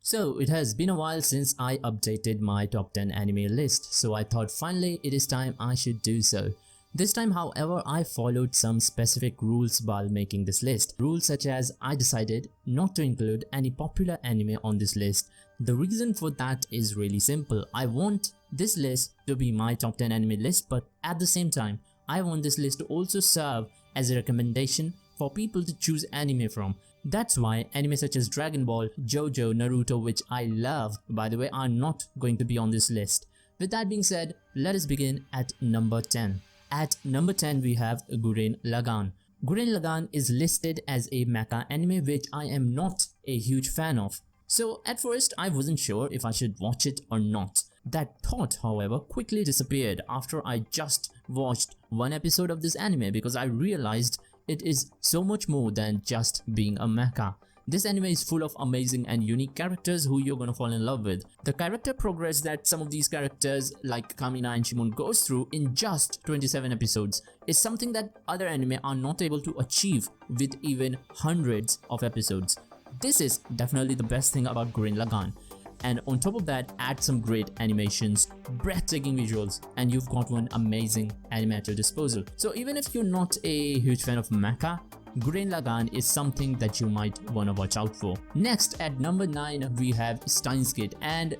So it has been a while since I updated my top 10 anime list, so I thought finally it is time I should do so. This time, however, I followed some specific rules while making this list. Rules such as I decided not to include any popular anime on this list. The reason for that is really simple. I want this list to be my top 10 anime list, but at the same time, I want this list to also serve as a recommendation for people to choose anime from. That's why anime such as Dragon Ball, JoJo, Naruto, which I love by the way, are not going to be on this list. With that being said, let us begin at number 10. At number 10 we have Gurren Lagann. Gurren Lagann is listed as a mecha anime which I am not a huge fan of. So at first I wasn't sure if I should watch it or not. That thought, however, quickly disappeared after I just watched one episode of this anime because I realized it is so much more than just being a mecha. This anime is full of amazing and unique characters who you're gonna fall in love with. The character progress that some of these characters like Kamina and Shimon goes through in just 27 episodes is something that other anime are not able to achieve with even hundreds of episodes. This is definitely the best thing about Gurren Lagann. And on top of that, add some great animations, breathtaking visuals, and you've got one amazing anime at your disposal. So even if you're not a huge fan of mecha, Gurren Lagann is something that you might wanna watch out for. Next, at number 9 we have Steins Gate, and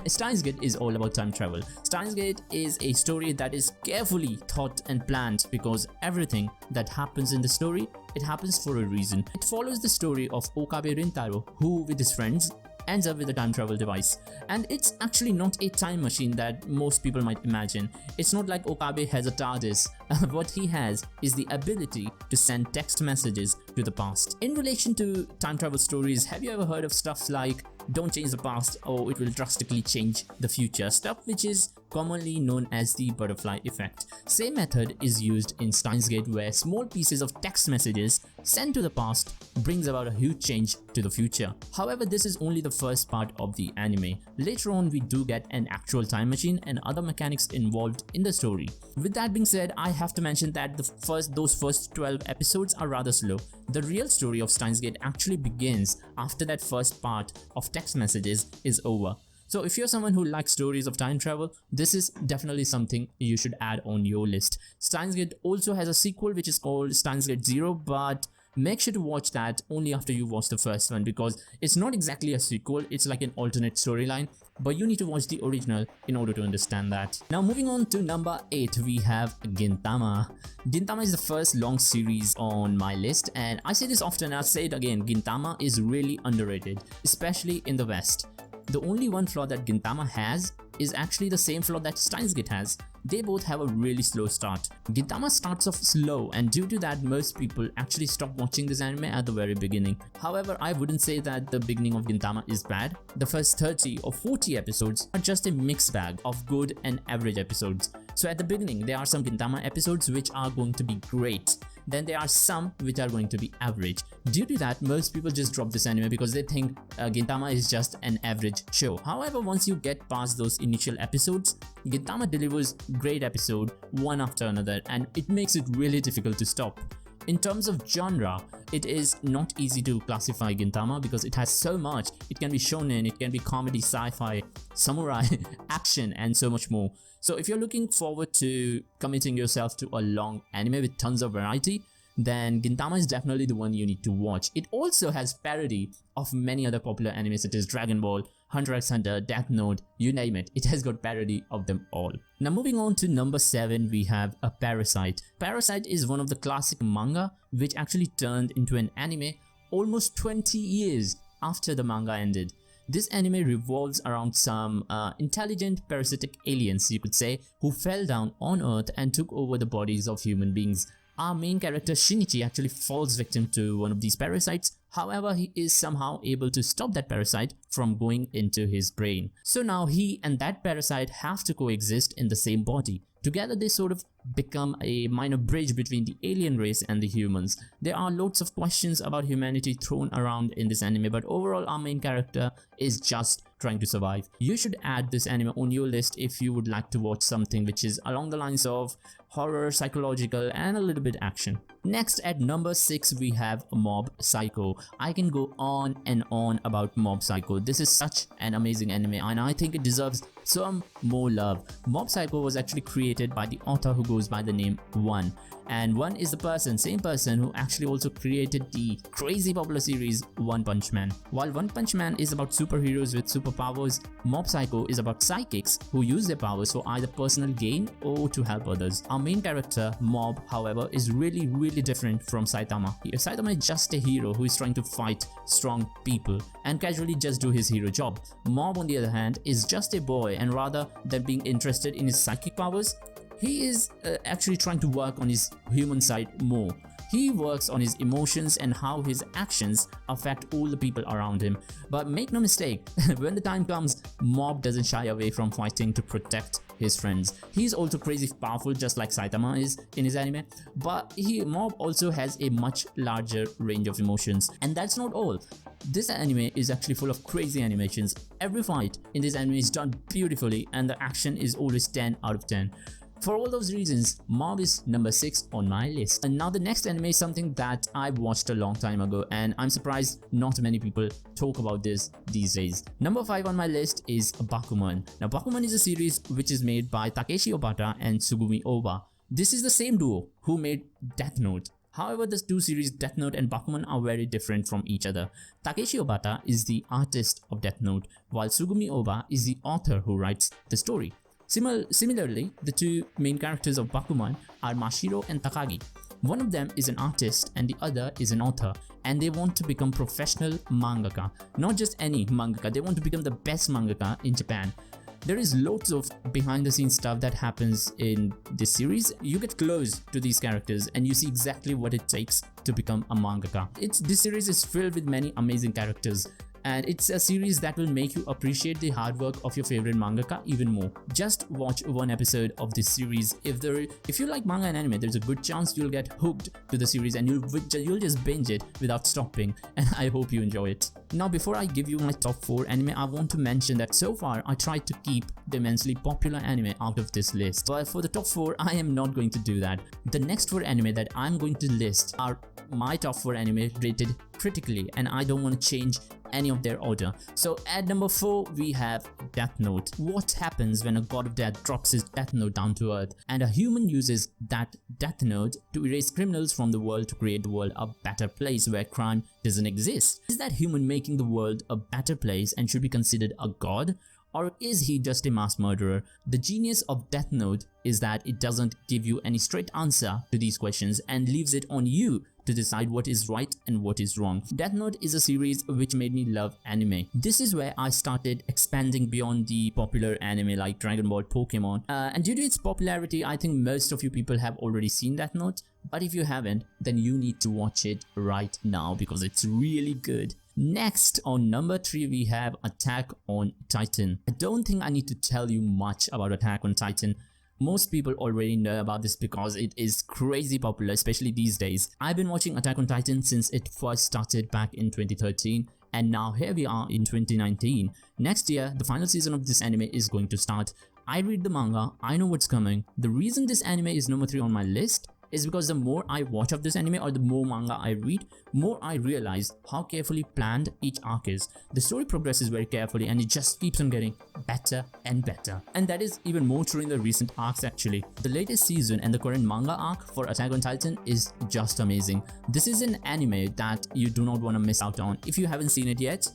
Steins Gate is all about time travel. Steins Gate is a story that is carefully thought and planned because everything that happens in the story, it happens for a reason. It follows the story of Okabe Rintaro, who with his friends ends up with a time travel device, and it's actually not a time machine that most people might imagine. It's not like Okabe has a TARDIS. What he has is the ability to send text messages to the past. In relation to time travel stories, have you ever heard of stuff like don't change the past or it will drastically change the future, stuff which is commonly known as the butterfly effect? Same method is used in Steins Gate, where small pieces of text messages sent to the past brings about a huge change to the future. However, this is only the first part of the anime. Later on we do get an actual time machine and other mechanics involved in the story. With that being said, I have to mention that those first 12 episodes are rather slow. The real story of Steins Gate actually begins after that first part of text messages is over. So if you're someone who likes stories of time travel, this is definitely something you should add on your list. Steins Gate also has a sequel which is called Steins Gate Zero, but make sure to watch that only after you watch the first one because it's not exactly a sequel, it's like an alternate storyline, but you need to watch the original in order to understand that. Now moving on to number 8 we have Gintama. Gintama is the first long series on my list, and I say this often, I'll say it again, Gintama is really underrated, especially in the West. The only one flaw that Gintama has is actually the same flaw that Steins Gate has. They both have a really slow start. Gintama starts off slow, and due to that most people actually stop watching this anime at the very beginning. However, I wouldn't say that the beginning of Gintama is bad. The first 30 or 40 episodes are just a mixed bag of good and average episodes. So at the beginning there are some Gintama episodes which are going to be great. Then there are some which are going to be average. Due to that, most people just drop this anime because they think Gintama is just an average show. However, once you get past those initial episodes, Gintama delivers great episode one after another, and it makes it really difficult to stop. In terms of genre, it is not easy to classify Gintama because it has so much. It can be shonen, it can be comedy, sci-fi, samurai, action, and so much more. So if you're looking forward to committing yourself to a long anime with tons of variety, then Gintama is definitely the one you need to watch. It also has parody of many other popular animes such as Dragon Ball, Hunter x Hunter, Death Note, you name it. It has got parody of them all. Now moving on to number 7 we have a Parasite. Parasite is one of the classic manga which actually turned into an anime almost 20 years after the manga ended. This anime revolves around some intelligent parasitic aliens, you could say, who fell down on Earth and took over the bodies of human beings. Our main character Shinichi actually falls victim to one of these parasites. However, he is somehow able to stop that parasite from going into his brain. So now he and that parasite have to coexist in the same body. Together they sort of become a minor bridge between the alien race and the humans. There are lots of questions about humanity thrown around in this anime, but overall our main character is just trying to survive. You should add this anime on your list if you would like to watch something which is along the lines of horror, psychological, and a little bit action. Next, at number 6 we have Mob Psycho. I can go on and on about Mob Psycho. This is such an amazing anime and I think it deserves some more love. Mob Psycho was actually created by the author who goes by the name One. And One is the same person who actually also created the crazy popular series One Punch Man. While One Punch Man is about superheroes with superpowers, Mob Psycho is about psychics who use their powers for either personal gain or to help others. Our main character, Mob, however, is really different from Saitama. Saitama is just a hero who is trying to fight strong people and casually just do his hero job. Mob, on the other hand, is just a boy, and rather than being interested in his psychic powers, he is actually trying to work on his human side more. He works on his emotions and how his actions affect all the people around him. But make no mistake, when the time comes, Mob doesn't shy away from fighting to protect his friends. He's also crazy powerful, just like Saitama is in his anime, but Mob also has a much larger range of emotions. And that's not all. This anime is actually full of crazy animations. Every fight in this anime is done beautifully and the action is always 10 out of 10. For all those reasons, Mob is number 6 on my list. And now the next anime is something that I watched a long time ago and I'm surprised not many people talk about this these days. Number 5 on my list is Bakuman. Now Bakuman is a series which is made by Takeshi Obata and Tsugumi Oba. This is the same duo who made Death Note. However, the two series Death Note and Bakuman are very different from each other. Takeshi Obata is the artist of Death Note, while Tsugumi Oba is the author who writes the story. Similarly, the two main characters of Bakuman are Mashiro and Takagi. One of them is an artist and the other is an author, and they want to become professional mangaka. Not just any mangaka, they want to become the best mangaka in Japan. There is loads of behind the scenes stuff that happens in this series. You get close to these characters and you see exactly what it takes to become a mangaka. This series is filled with many amazing characters. And it's a series that will make you appreciate the hard work of your favorite mangaka even more. Just watch one episode of this series. If you like manga and anime, there's a good chance you'll get hooked to the series and you'll just binge it without stopping, and I hope you enjoy it. Now before I give you my top 4 anime, I want to mention that so far I tried to keep the immensely popular anime out of this list. But for the top 4, I am not going to do that. The next 4 anime that I'm going to list are my top 4 anime rated critically, and I don't want to change any of their order. So at number 4 we have Death Note. What happens when a god of death drops his Death Note down to earth and a human uses that Death Note to erase criminals from the world to create the world a better place where crime doesn't exist? Is that human making the world a better place and should be considered a god? Or is he just a mass murderer? The genius of Death Note is that it doesn't give you any straight answer to these questions and leaves it on you to decide what is right and what is wrong. Death Note is a series which made me love anime. This is where I started expanding beyond the popular anime like Dragon Ball, Pokemon. And due to its popularity, I think most of you people have already seen Death Note. But if you haven't, then you need to watch it right now because it's really good. Next, on number 3 we have Attack on Titan. I don't think I need to tell you much about Attack on Titan. Most people already know about this because it is crazy popular, especially these days. I've been watching Attack on Titan since it first started back in 2013, and now here we are in 2019. Next year, the final season of this anime is going to start. I read the manga, I know what's coming. The reason this anime is number 3 on my list is because the more I watch of this anime or the more manga I read, more I realize how carefully planned each arc is. The story progresses very carefully and it just keeps on getting better and better. And that is even more true in the recent arcs actually. The latest season and the current manga arc for Attack on Titan is just amazing. This is an anime that you do not want to miss out on. If you haven't seen it yet,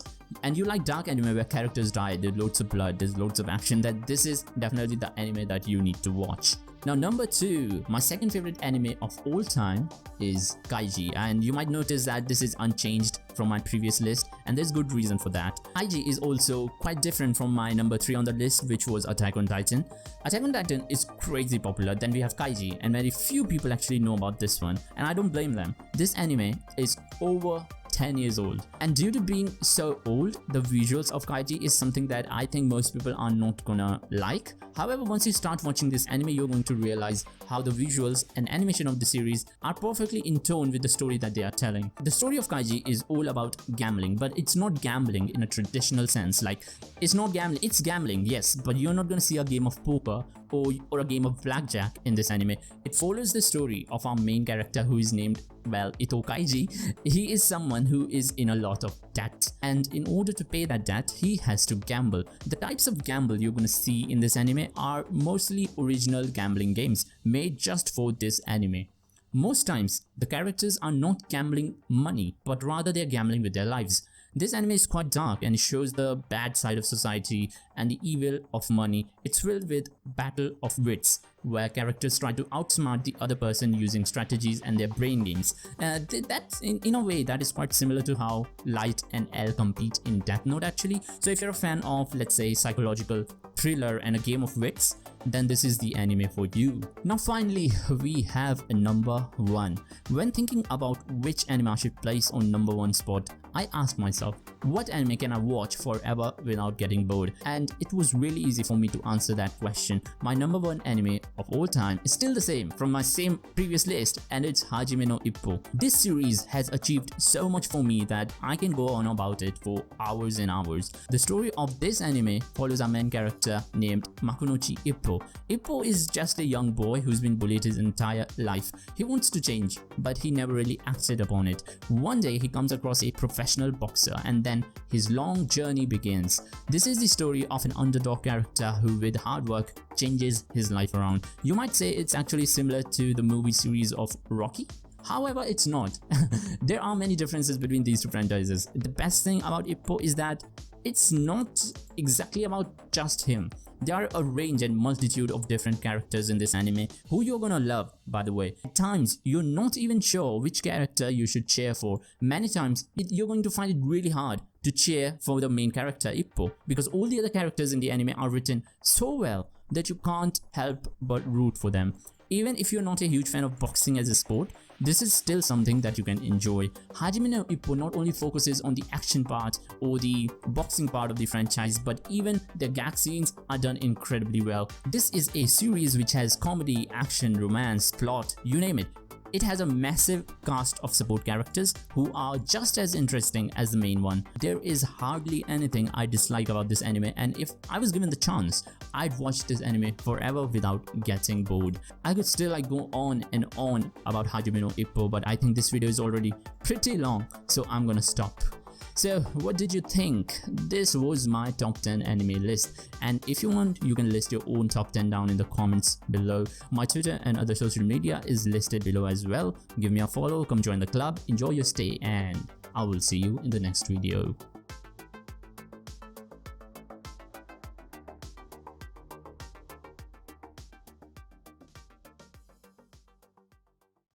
and you like dark anime where characters die, there's loads of blood, there's loads of action, then this is definitely the anime that you need to watch. Now number 2, my second favorite anime of all time is Kaiji, and you might notice that this is unchanged from my previous list, and there's good reason for that. Kaiji is also quite different from my number 3 on the list, which was Attack on Titan. Attack on Titan is crazy popular, then we have Kaiji, and very few people actually know about this one, and I don't blame them. This anime is over 10 years old. And due to being so old, the visuals of Kaiji is something that I think most people are not gonna like. However, once you start watching this anime, you're going to realize how the visuals and animation of the series are perfectly in tone with the story that they are telling. The story of Kaiji is all about gambling, but it's not gambling in a traditional sense. Like, it's not gambling, it's gambling, yes, but you're not gonna see a game of poker or a game of blackjack in this anime. It follows the story of our main character, who is named, well, Ito Kaiji. He is someone who is in a lot of debt, and in order to pay that debt, he has to gamble. The types of gamble you're gonna see in this anime are mostly original gambling games made just for this anime. Most times, the characters are not gambling money, but rather they're gambling with their lives. This anime is quite dark and shows the bad side of society and the evil of money. It's filled with battle of wits, where characters try to outsmart the other person using strategies and their brain games. That's in a way that is quite similar to how Light and L compete in Death Note actually. So if you're a fan of, let's say, psychological thriller and a game of wits, then this is the anime for you. Now finally, we have a number 1. When thinking about which anime I should place on number 1 spot, I asked myself, what anime can I watch forever without getting bored? And it was really easy for me to answer that question. My number 1 anime of all time is still the same from my same previous list, and it's Hajime no Ippo. This series has achieved so much for me that I can go on about it for hours and hours. The story of this anime follows a main character named Makunochi Ippo. Ippo is just a young boy who's been bullied his entire life. He wants to change, but he never really acted upon it. One day he comes across a professional boxer, and then his long journey begins. This is the story of an underdog character who, with hard work, changes his life around. You might say it's actually similar to the movie series of Rocky. However, it's not. There are many differences between these two franchises. The best thing about Ippo is that it's not exactly about just him. There are a range and multitude of different characters in this anime who you're gonna love, by the way. At times, you're not even sure which character you should cheer for. Many times, you're going to find it really hard to cheer for the main character, Ippo, because all the other characters in the anime are written so well that you can't help but root for them. Even if you're not a huge fan of boxing as a sport, this is still something that you can enjoy. Hajime no Ippo not only focuses on the action part or the boxing part of the franchise, but even the gag scenes are done incredibly well. This is a series which has comedy, action, romance, plot, you name it. It has a massive cast of support characters who are just as interesting as the main one. There is hardly anything I dislike about this anime, and if I was given the chance, I'd watch this anime forever without getting bored. I could still go on and on about Hajime no Ippo, but I think this video is already pretty long, so I'm gonna stop. So what did you think? This was my top 10 anime list, and if you want, you can list your own top 10 down in the comments below. My Twitter and other social media is listed below as well. Give me a follow, come join the club, enjoy your stay, and I will see you in the next video.